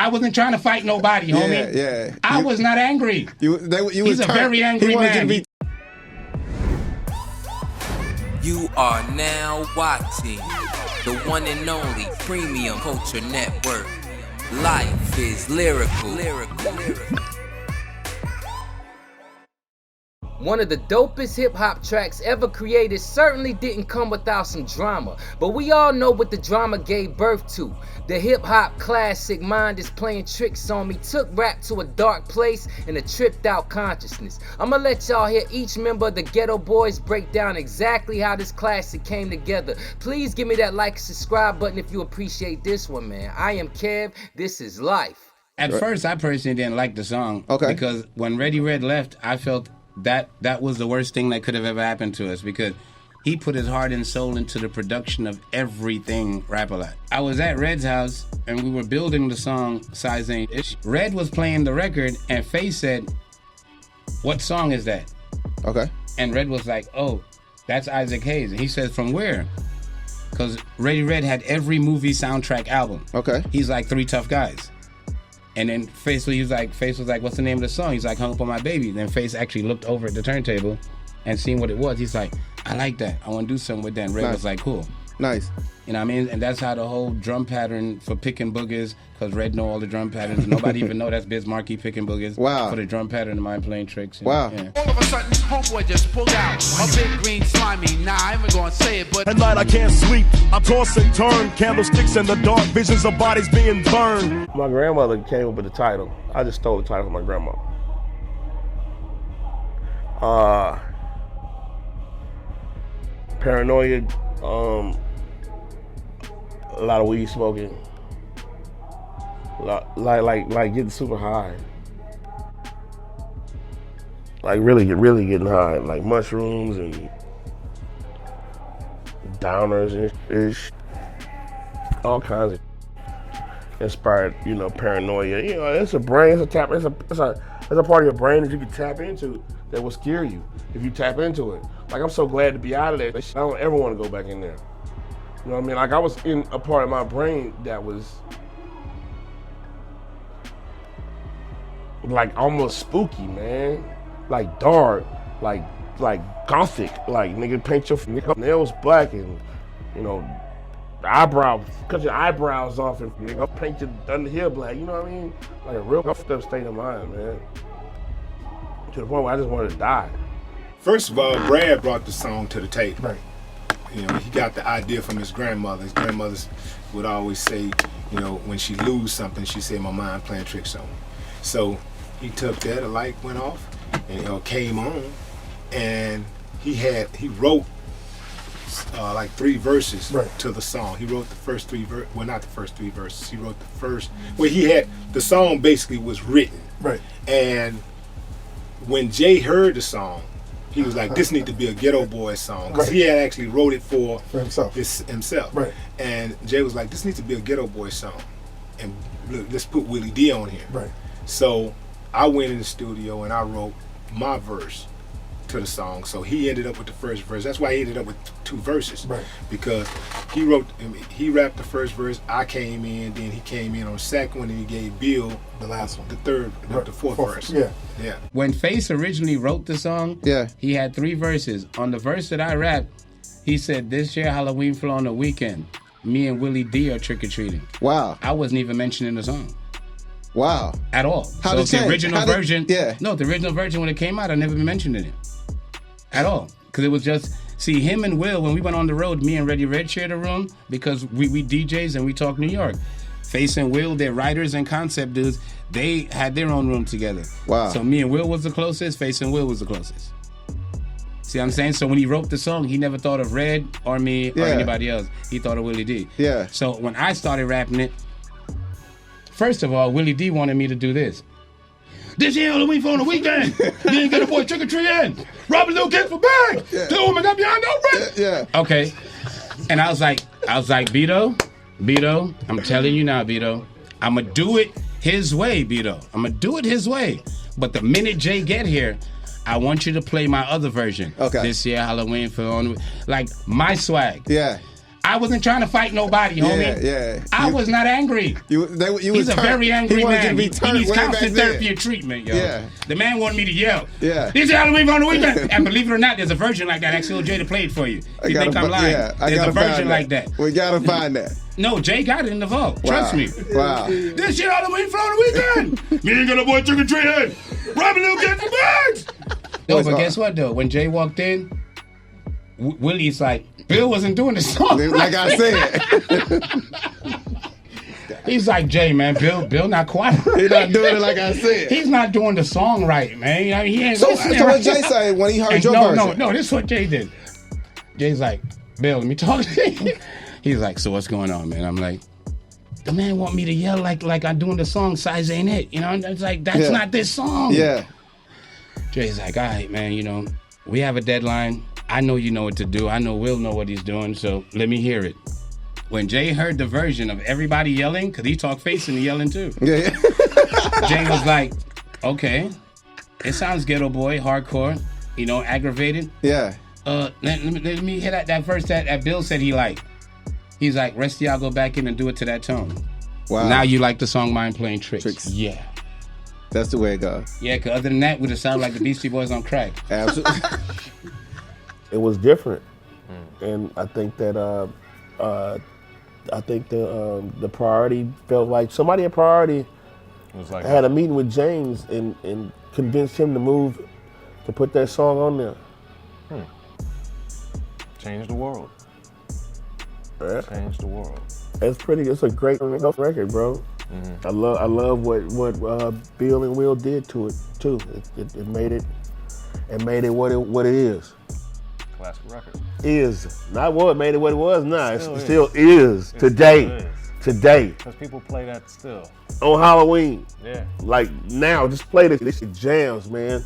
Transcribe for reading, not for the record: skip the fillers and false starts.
I wasn't trying to fight nobody, homie. Yeah. I was not angry. He's a very angry man. You are now watching the one and only Premium Culture Network. Life is lyrical. One of the dopest hip-hop tracks ever created certainly didn't come without some drama, but we all know what the drama gave birth to. The hip-hop classic Mind Is Playing Tricks on Me took rap to a dark place and a tripped-out consciousness. I'ma let y'all hear each member of the Ghetto Boys break down exactly how this classic came together. Please give me that like and subscribe button if you appreciate this one, man. I am Kev, this is Life. At first, I personally didn't like the song because when Ready Red left, I felt that was the worst thing that could have ever happened to us because he put his heart and soul into the production of everything Rap-A-Lot. I was at Red's house and we were building the song Size Ain't Ish. Red was playing the record and Faye said, "What song is that?" Okay. And Red was like, "Oh, that's Isaac Hayes." And he said, "From where?" Because Ready Red had every movie soundtrack album. Okay. He's like Three Tough Guys. And then Face was like, "What's the name of the song?" He's like, "Hung Up on My Baby." Then Face actually looked over at the turntable and seen what it was. He's like, "I like that. I want to do something with that." And Red was like, "Cool." Nice. You know what I mean? And that's how the whole drum pattern for Pickin' Boogers, because Red know all the drum patterns. Nobody even know that's Biz Markie Pickin' Boogers. Wow. For the drum pattern of Mind Playing Tricks. Wow. Yeah. All of a sudden, homeboy just pulled out a big green slimy. Nah, I ain't even gonna say it, but at night I can't sleep. I toss and turn, candlesticks in the dark, visions of bodies being burned. My grandmother came up with the title. I just stole the title from my grandma. Paranoia, a lot of weed smoking, like getting super high, like really getting high, like mushrooms and downers and all kinds of inspired, paranoia. It's a brain, it's a part of your brain that you can tap into that will scare you if you tap into it. Like, I'm so glad to be out of there. I don't ever want to go back in there. You know what I mean? Like, I was in a part of my brain that was like almost spooky, man. Like dark, like gothic. Like, nigga, paint your nails black and, eyebrows, cut your eyebrows off and paint your under here black. You know what I mean? Like a real fucked up state of mind, man. To the point where I just wanted to die. First of all, Brad brought the song to the table. Right. He got the idea from his grandmother. His grandmothers would always say, when she lose something, she said, "My mind playing tricks on me." So he took that, a light went off, and came on, and he wrote like 3 verses to the song. He wrote the first 3 verses. Well, not the first 3 verses. He wrote the first. Well, the song basically was written. Right. And when Jay heard the song, he was like, "This needs to be a Ghetto Boy song," because he had actually wrote it for himself. Right. And Jay was like, "This needs to be a Ghetto Boy song, and let's put Willie D on here." Right. So I went in the studio and I wrote my verse to the song. So he ended up with the first verse. That's why he ended up with 2 verses. Right. Because he rapped the first verse, I came in, then he came in on the second one, and he gave Bill the last one, the third, the fourth verse. Yeah. When Face originally wrote the song, he had 3 verses. On the verse that I rapped, he said, "This year Halloween fell on the weekend. Me and Willie D are trick-or-treating." Wow. I wasn't even mentioning the song. Wow. At all. How did the original version? Yeah. No, the original version when it came out, I never mentioned it at all. Because it was just, him and Will, when we went on the road, me and Ready Red shared a room because we DJs and we talk New York. Face and Will, they're writers and concept dudes. They had their own room together. Wow. So me and Will was the closest, Face and Will was the closest. See what I'm saying? So when he wrote the song, he never thought of Red or me or anybody else. He thought of Willie D. Yeah. So when I started rapping it, first of all, Willie D wanted me to do this. "This here Halloween for on the weekend. You didn't get a boy trick-or-treating. Robbing little kids for bags. Two women got behind no rent." Yeah. Okay. And I was like, Beto, I'm telling you now, Beto, I'm going to do it his way, Beto. I'm going to do it his way. But the minute Jay get here, I want you to play my other version. Okay. This year Halloween for on, like my swag. Yeah. I wasn't trying to fight nobody, homie. Yeah. I was not angry. He's a very angry man. He needs constant therapy and treatment, yo. Yeah. The man wanted me to yell. Yeah. This Halloween on the weekend. And believe it or not, there's a version like that. Ask Jay to play it for you. You think I'm lying? Yeah, there's a version like that. We gotta find that. No, Jay got it in the vault. Trust me. Wow. This shit Halloween for on the weekend. Me and little boy trick or treating. Robbing little kids for bags. No, but guess what though? When Jay walked in, Willie's like, Bill wasn't doing the song. Like I said. He's like, Jay, man, Bill not cooperating. He's not doing it like I said. He's not doing the song right, man. I mean, he ain't so right. what Jay said when he heard your version? No, this is what Jay did. Jay's like, Bill, let me talk to you. He's like, so what's going on, man? I'm like, the man want me to yell like I'm doing the song, Size Ain't It. You know, it's like, that's not this song. Yeah. Jay's like, all right, man, you know, we have a deadline. I know you know what to do. I know Will know what he's doing, so let me hear it. When Jay heard the version of everybody yelling, because he talked face and yelling too. Yeah. Jay was like, okay, it sounds ghetto boy, hardcore, you know, aggravated. Yeah. Let me hear that verse that Bill said he liked. He's like, rest of y'all go back in and do it to that tone. Wow. Now you like the song Mind Playing Tricks. Yeah. That's the way it goes. Yeah, because other than that, we'd have sounded like the Beastie Boys on crack. Absolutely. It was different. And I think that the priority felt like somebody at priority was like had a meeting with James and convinced him to move to put that song on there. Change the world. Yeah. Change the world. It's a great record, bro. I love what Bill and Will did to it too. It made it what it is. Classic record. Is not what made it what it was. Nah, it still is It today. still is. Today Because people play that still. on Halloween. Yeah. Like now, just play this. This shit jams, man.